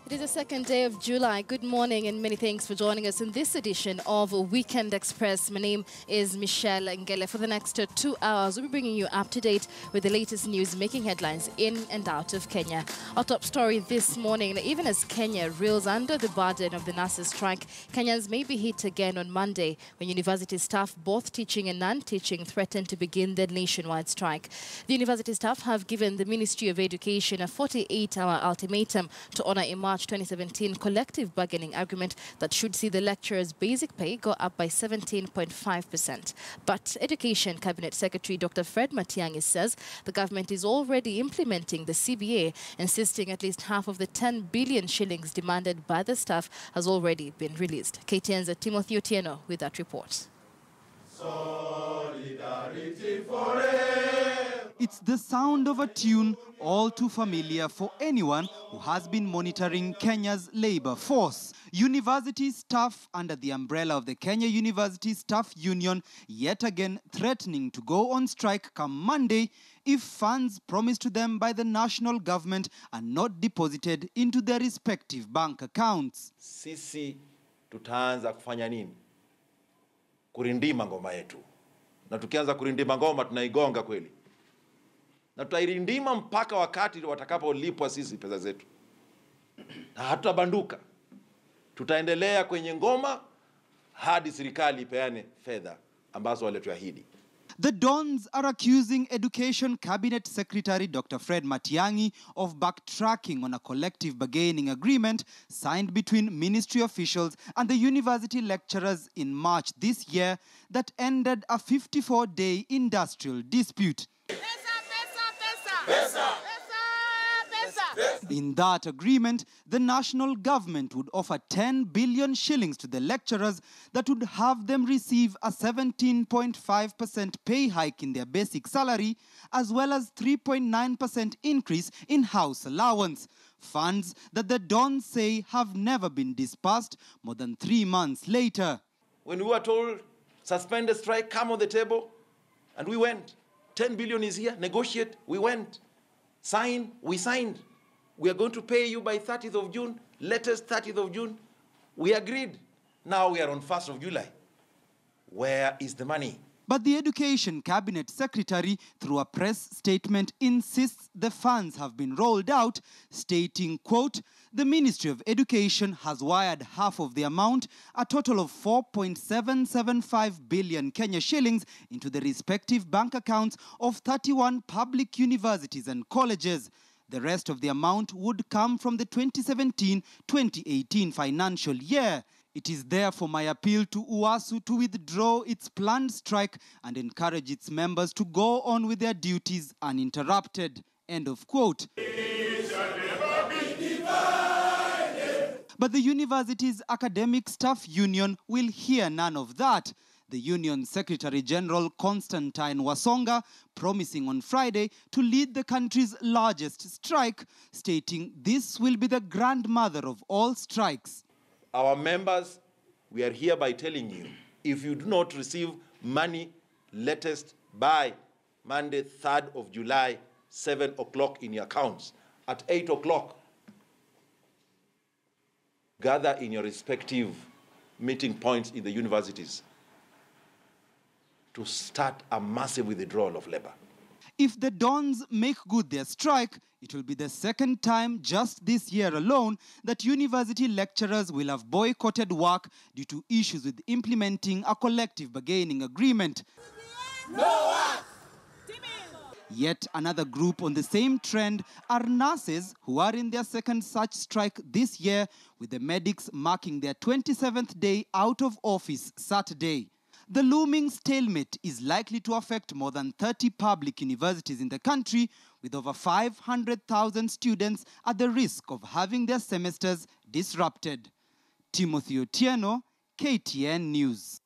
It is the second day of July. Good morning and many thanks for joining us in this edition of Weekend Express. My name is Michelle Ngele. For the next 2 hours, we'll be bringing you up to date with the latest news making headlines in and out of Kenya. Our top story this morning, even as Kenya reels under the burden of the nurses' strike, Kenyans may be hit again on Monday when university staff, both teaching and non-teaching, threaten to begin their nationwide strike. The university staff have given the Ministry of Education a 48-hour ultimatum to honor a March 2017 collective bargaining agreement that should see the lecturers' basic pay go up by 17.5%. But Education Cabinet Secretary Dr. Fred Matiang'i says the government is already implementing the CBA, insisting at least half of the 10 billion shillings demanded by the staff has already been released. KTN's Timothy Otieno with that report. Solidarity forever. It's the sound of a tune all too familiar for anyone who has been monitoring Kenya's labor force. University staff under the umbrella of the Kenya University Staff Union yet again threatening to go on strike come Monday if funds promised to them by the national government are not deposited into their respective bank accounts. Sisi tutaanza kufanya nini? Kurindima ngoma yetu. Na tukianza kurindima ngoma tunaigonga kweli. Na tutairindima mpaka wakati watakapolipwa sisi pesa zetu. Na hatutabanduka. Tutaendelea kwenye ngoma hadi serikali ipeane fedha ambazo walituahidi. The Dons are accusing Education Cabinet Secretary Dr. Fred Matiang'i of backtracking on a collective bargaining agreement signed between ministry officials and the university lecturers in March this year that ended a 54-day industrial dispute. In that agreement, the national government would offer 10 billion shillings to the lecturers that would have them receive a 17.5% pay hike in their basic salary, as well as 3.9% increase in house allowance. Funds that the Dons say have never been disbursed more than 3 months later. When we were told, suspend the strike, come on the table, and we went. 10 billion is here, negotiate, we went. Sign, we signed. We are going to pay you by 30th of June, latest 30th of June. We agreed. Now we are on 1st of July. Where is the money? But the Education Cabinet Secretary, through a press statement, insists the funds have been rolled out, stating, quote, the Ministry of Education has wired half of the amount, a total of 4.775 billion Kenya shillings, into the respective bank accounts of 31 public universities and colleges. The rest of the amount would come from the 2017-2018 financial year. It is therefore my appeal to UASU to withdraw its planned strike and encourage its members to go on with their duties uninterrupted. End of quote. But the university's academic staff union will hear none of that. The Union Secretary General Constantine Wasonga promising on Friday to lead the country's largest strike, stating this will be the grandmother of all strikes. Our members, we are hereby telling you, if you do not receive money latest by Monday, 3rd of July, 7 o'clock in your accounts, at 8 o'clock, gather in your respective meeting points in the universities to start a massive withdrawal of labor. If the Dons make good their strike, it will be the second time just this year alone that university lecturers will have boycotted work due to issues with implementing a collective bargaining agreement. No work! Yet another group on the same trend are nurses who are in their second such strike this year, with the medics marking their 27th day out of office Saturday. The looming stalemate is likely to affect more than 30 public universities in the country, with over 500,000 students at the risk of having their semesters disrupted. Timothy Otieno, KTN News.